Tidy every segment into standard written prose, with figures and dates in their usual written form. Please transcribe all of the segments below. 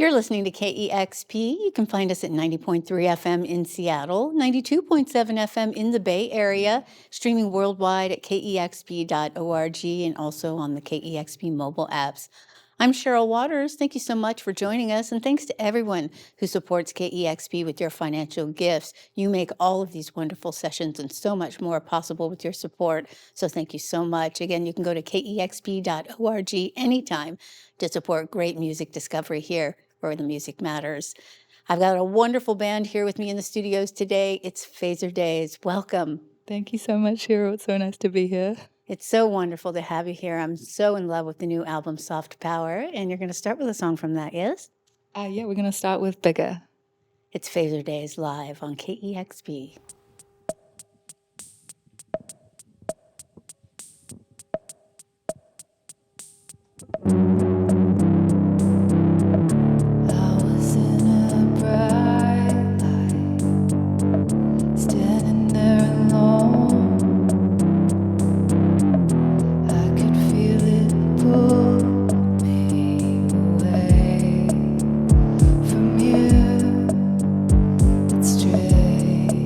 You're listening to KEXP. You can find us at 90.3 FM in Seattle, 92.7 FM in the Bay Area, streaming worldwide at kexp.org and also on the KEXP mobile apps. I'm Cheryl Waters. Thank you so much for joining us, and thanks to everyone who supports KEXP with your financial gifts. You make all of these wonderful sessions and so much more possible with your support, so thank you so much. Again, you can go to kexp.org anytime to support great music discovery here where the music matters. I've got a wonderful band here with me in the studios today. It's Fazerdaze. Welcome. Thank you so much, Cheryl. It's so nice to be here. It's so wonderful to have you here. I'm so in love with the new album, Soft Power, and you're going to start with a song from that, yes? Yeah, we're going to start with Bigger. It's Fazerdaze live on KEXP. From you, it's strange.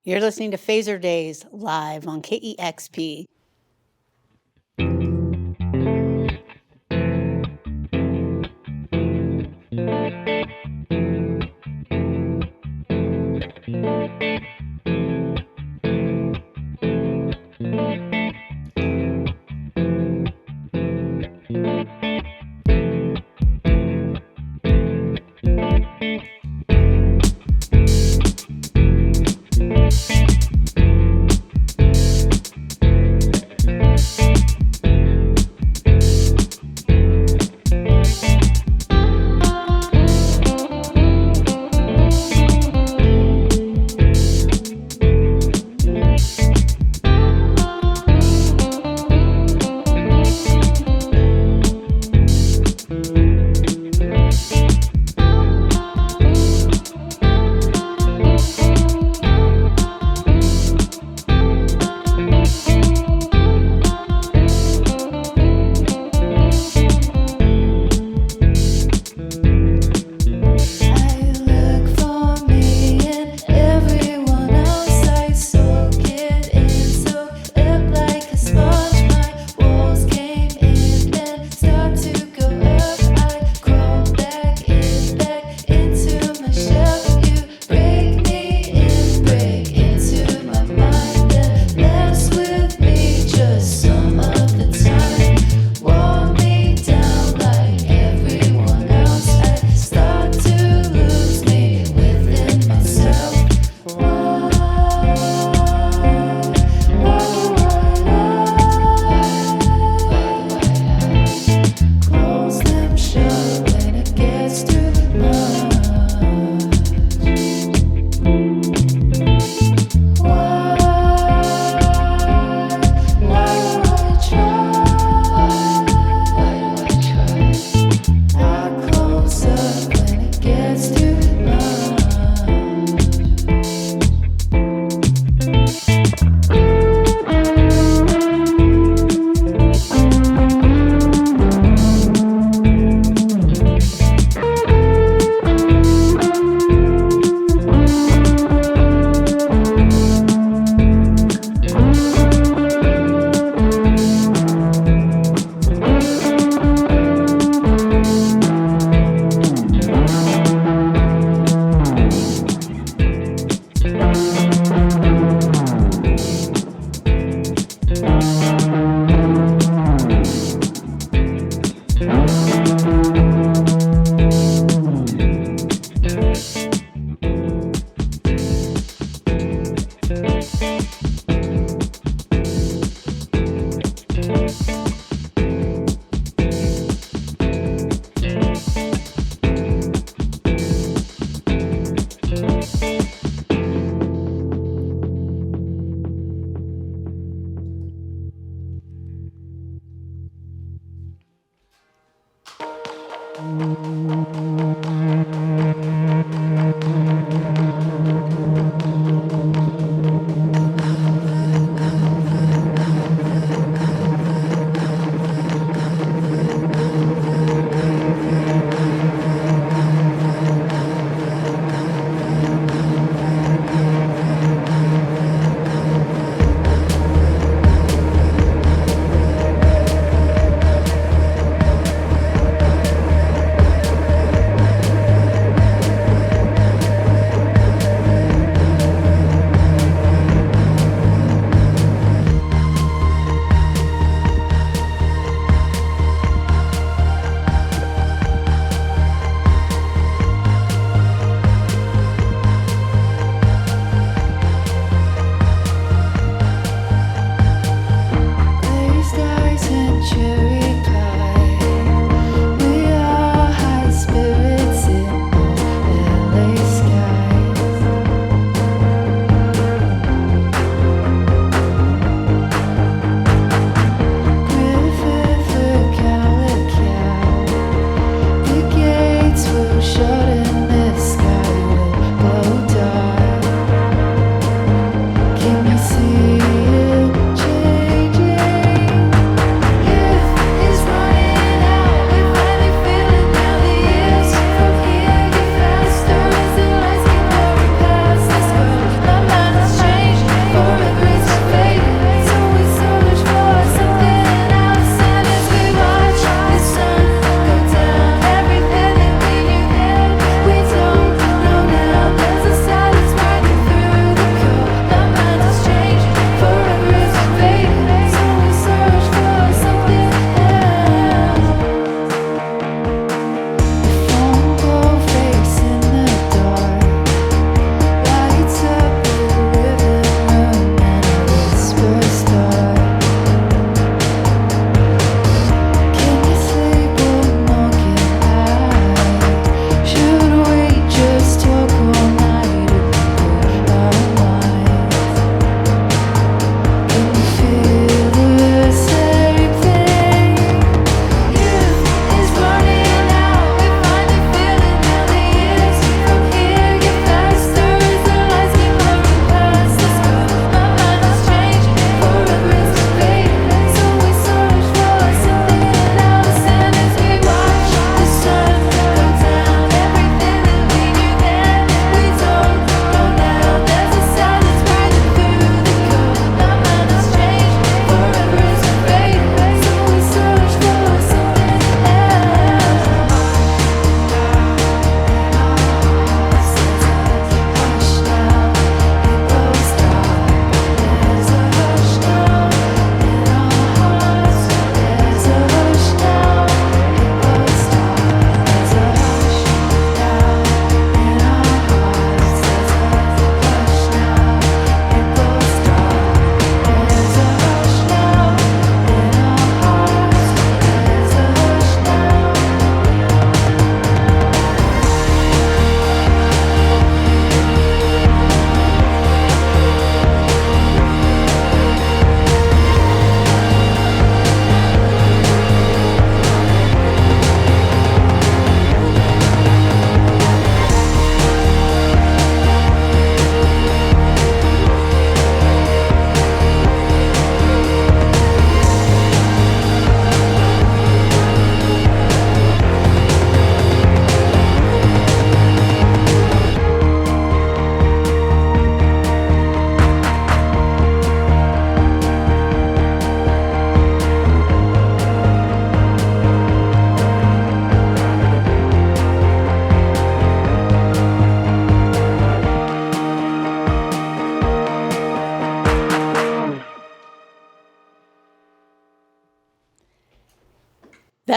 You're listening to Fazerdaze live on KEXP.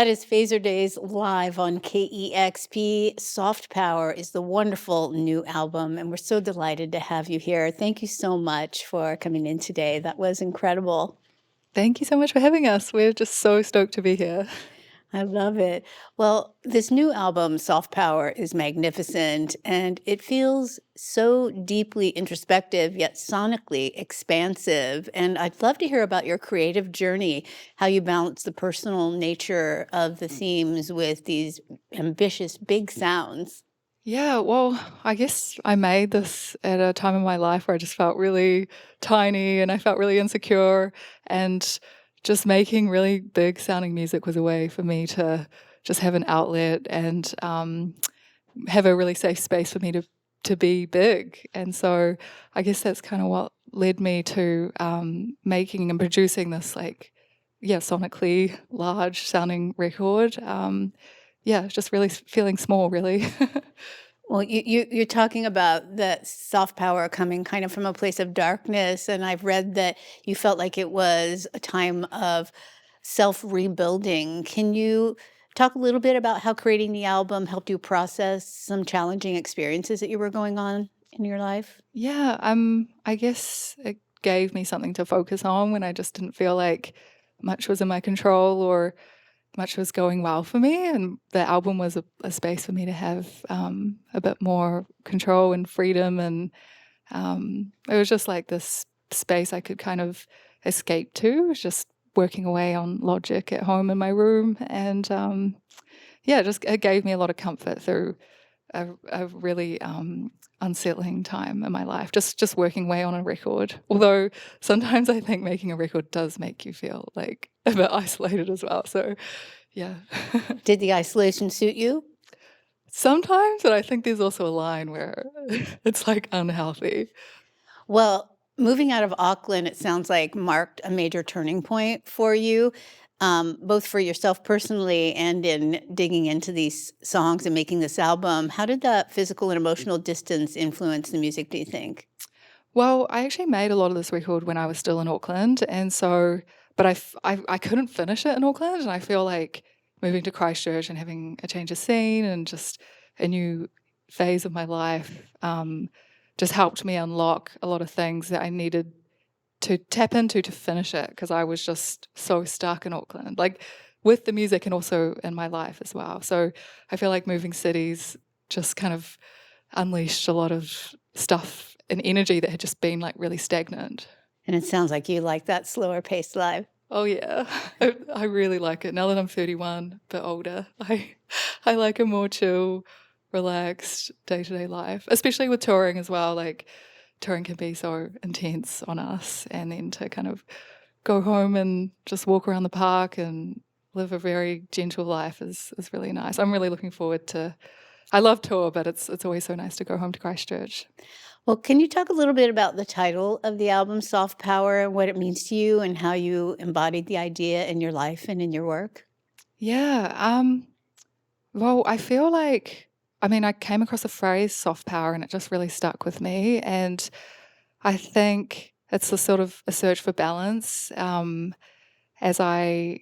That is Fazerdaze live on KEXP. Soft Power is the wonderful new album, and we're so delighted to have you here. Thank you so much for coming in today. That was incredible. Thank you so much for having us. We're just so stoked to be here. I love it. Well, this new album, Soft Power, is magnificent, and it feels so deeply introspective, yet sonically expansive. And I'd love to hear about your creative journey, how you balance the personal nature of the themes with these ambitious, big sounds. Yeah, well, I guess I made this at a time in my life where I just felt really tiny and I felt really insecure. And just making really big sounding music was a way for me to just have an outlet and have a really safe space for me to be big. And so I guess that's kind of what led me to making and producing this sonically large sounding record. Just really feeling small, really. Well, you're talking about that soft power coming kind of from a place of darkness, and I've read that you felt like it was a time of self-rebuilding. Can you talk a little bit about how creating the album helped you process some challenging experiences that you were going on in your life? Yeah, I guess it gave me something to focus on when I just didn't feel like much was in my control or much was going well for me. And the album was a space for me to have a bit more control and freedom. And it was just like this space I could kind of escape to. It was just working away on Logic at home in my room. And it gave me a lot of comfort through a really unsettling time in my life, just working away on a record. Although sometimes I think making a record does make you feel like a bit isolated as well. So, yeah. Did the isolation suit you? Sometimes, but I think there's also a line where it's like unhealthy. Well, moving out of Auckland, it sounds like marked a major turning point for you, both for yourself personally and in digging into these songs and making this album. How did that physical and emotional distance influence the music, do you think? Well, I actually made a lot of this record when I was still in Auckland, and so, but I couldn't finish it in Auckland, and I feel like moving to Christchurch and having a change of scene and just a new phase of my life just helped me unlock a lot of things that I needed to tap into to finish it, because I was just so stuck in Auckland, like with the music and also in my life as well. So I feel like moving cities just kind of unleashed a lot of stuff and energy that had just been like really stagnant. And it sounds like you like that slower paced life. Oh yeah, I really like it. Now that I'm 31, a bit older, I like a more chill, relaxed day-to-day life, especially with touring as well. Like touring can be so intense on us, and then to kind of go home and just walk around the park and live a very gentle life is really nice. I'm really looking forward to. I love tour, but it's always so nice to go home to Christchurch. Well, can you talk a little bit about the title of the album, Soft Power, and what it means to you and how you embodied the idea in your life and in your work? Yeah. Well, I feel like, I came across the phrase soft power and it just really stuck with me. And I think it's a sort of a search for balance. As I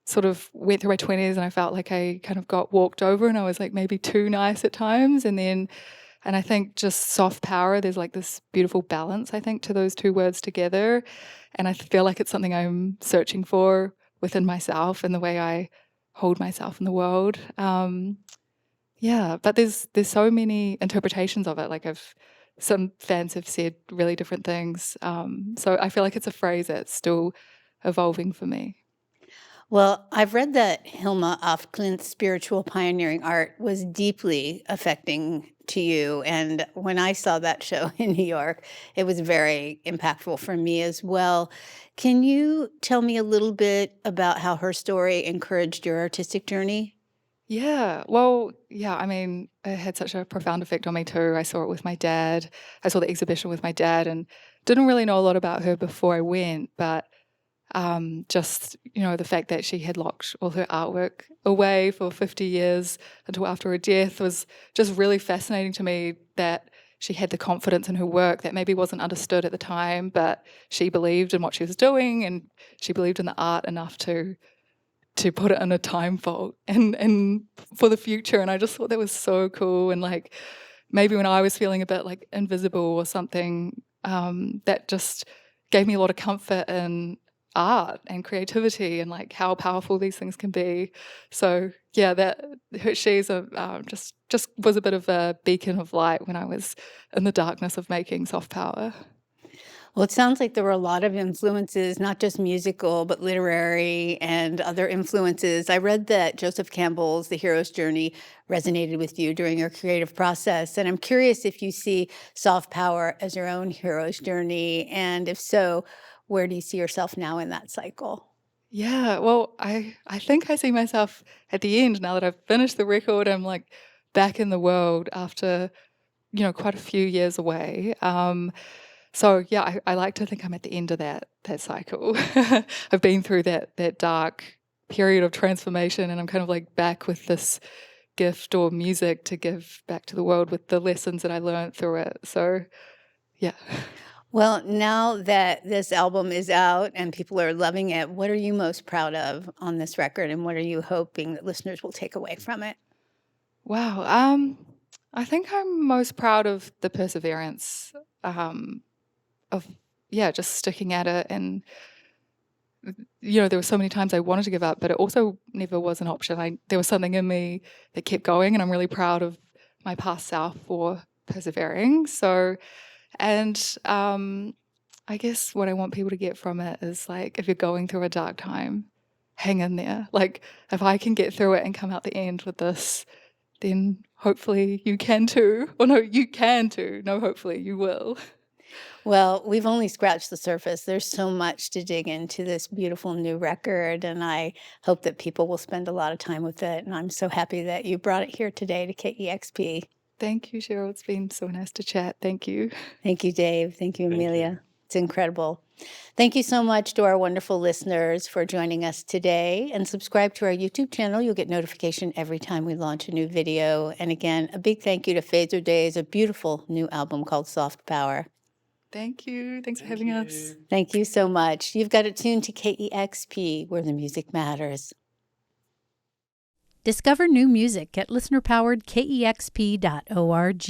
sort of went through my 20s and I felt like I kind of got walked over and I was like maybe too nice at times. And I think just soft power, there's like this beautiful balance, I think, to those two words together. And I feel like it's something I'm searching for within myself and the way I hold myself in the world. But there's so many interpretations of it. Like some fans have said really different things. So I feel like it's a phrase that's still evolving for me. Well, I've read that Hilma af Klint's spiritual pioneering art was deeply affecting to you. And when I saw that show in New York, it was very impactful for me as well. Can you tell me a little bit about how her story encouraged your artistic journey? Yeah, well, yeah, it had such a profound effect on me too. I saw it with my dad. I saw the exhibition with my dad and didn't really know a lot about her before I went, but the fact that she had locked all her artwork away for 50 years until after her death was just really fascinating to me, that she had the confidence in her work that maybe wasn't understood at the time, but she believed in what she was doing and she believed in the art enough to to put it in a time vault and for the future. And I just thought that was so cool. And like maybe when I was feeling a bit like invisible or something, that just gave me a lot of comfort in art and creativity and like how powerful these things can be. So yeah, that she's just was a bit of a beacon of light when I was in the darkness of making soft power. Well, it sounds like there were a lot of influences, not just musical, but literary and other influences. I read that Joseph Campbell's The Hero's Journey resonated with you during your creative process. And I'm curious if you see soft power as your own hero's journey. And if so, where do you see yourself now in that cycle? Yeah, well, I think I see myself at the end now that I've finished the record. I'm like back in the world after, quite a few years away. So yeah, I like to think I'm at the end of that cycle. I've been through that dark period of transformation, and I'm kind of like back with this gift or music to give back to the world with the lessons that I learned through it. So yeah. Well, now that this album is out and people are loving it, what are you most proud of on this record, and what are you hoping that listeners will take away from it? Wow. I think I'm most proud of the perseverance of just sticking at it. And there were so many times I wanted to give up, but it also never was an option. There was something in me that kept going, and I'm really proud of my past self for persevering. So, and I guess what I want people to get from it is like, if you're going through a dark time, hang in there. Like, if I can get through it and come out the end with this, then hopefully you can too. Or no, you can too. No, hopefully you will. Well, we've only scratched the surface. There's so much to dig into this beautiful new record, and I hope that people will spend a lot of time with it. And I'm so happy that you brought it here today to KEXP. Thank you, Cheryl. It's been so nice to chat. Thank you. Thank you, Dave. Thank you, Amelia. It's incredible. Thank you so much to our wonderful listeners for joining us today. And subscribe to our YouTube channel. You'll get notification every time we launch a new video. And again, a big thank you to Fazerdaze, a beautiful new album called Soft Power. Thank you. Thanks for having us. Thank you so much. You've got it tuned to KEXP, where the music matters. Discover new music at listener-powered KEXP.org.